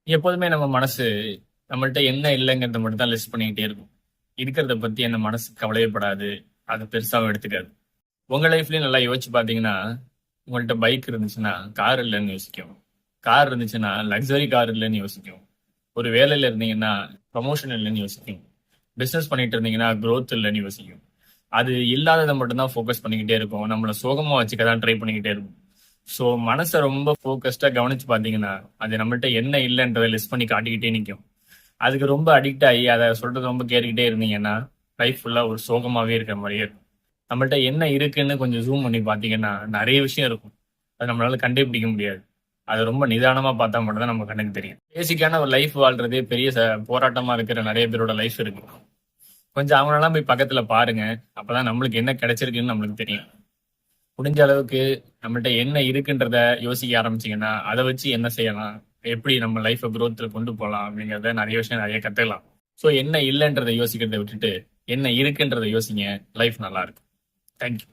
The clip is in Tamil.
எப்போதுமே நம்ம மனசு நம்மள்ட்ட என்ன இல்லைங்கிறத மட்டும் தான் லிஸ்ட் பண்ணிக்கிட்டே இருக்கும். இருக்கிறத பத்தி அந்த மனசு கவலையே படாது. அது பெருசாவும் எடுத்துக்காது. உங்க லைஃப்லயும் நல்லா யோசிச்சு பார்த்தீங்கன்னா, உங்கள்ட்ட பைக் இருந்துச்சுன்னா, கார் இல்லன்னு யோசிக்கும். கார் இருந்துச்சுன்னா, லக்ஸரி கார் இல்லன்னு யோசிக்கும். ஒரு வேலையில இருந்தீங்கன்னா, ப்ரமோஷன் இல்லன்னு யோசிக்கும். பிசினஸ் பண்ணிட்டு இருந்தீங்கன்னா, குரோத் இல்லன்னு யோசிக்கும். அது இல்லாதத மட்டும் தான் ஃபோக்கஸ் பண்ணிக்கிட்டே இருக்கும். நம்மள சோகமா வச்சுக்க தான் ட்ரை பண்ணிக்கிட்டே இருக்கும். ஸோ மனச ரொம்ப ஃபோக்கஸ்டா கவனிச்சு பார்த்தீங்கன்னா, அது நம்மள்ட்ட என்ன இல்லன்றத லிஸ்ட் பண்ணி காட்டிக்கிட்டே நிக்கும். அதுக்கு ரொம்ப அடிக்ட் ஆகி அத சொல்றத ரொம்ப கேட்டுக்கிட்டே இருந்தீங்கன்னா, லைஃப் ஃபுல்லா ஒரு சோகமாவே இருக்கிற மாரியே இருக்கும். நம்மள்ட்ட என்ன இருக்குன்னு கொஞ்சம் ஜூம் பண்ணி பார்த்தீங்கன்னா, நெறைய விஷயம் இருக்கும். அத நம்மளால கண்டே பிடிக்க முடியாது. அத ரொம்ப நிதானமா பார்த்தா மட்டும் தான் நம்ம கண்ணுக்கு தெரியும். பேசிக்கான ஒரு லைஃப் வாழ்றதே பெரிய போராட்டமா இருக்கிற நெறைய பேரோட லைஃப் இருக்கு. கொஞ்சம் அவங்களலாம் போய் பக்கத்துல பாருங்க. அப்பதான் நம்மளுக்கு என்ன கிடைச்சிருக்குன்னு நம்மளுக்கு தெரியும். முடிஞ்ச அளவுக்கு நம்மள்ட்ட என்ன இருக்குன்றத யோசிக்க ஆரம்பிச்சீங்கன்னா, அத வச்சு என்ன செய்யலாம்? எப்படி நம்ம லைஃப்ப குரோத்ல கொண்டு போலாம்? அப்படிங்கிறத நெறைய விஷயம் நெறைய கத்துக்கலாம். ஸோ என்ன இல்லன்றத யோசிக்கிறத விட்டுட்டு, என்ன இருக்குன்றத யோசிங்க. லைஃப் நல்லா இருக்கும். Thank you.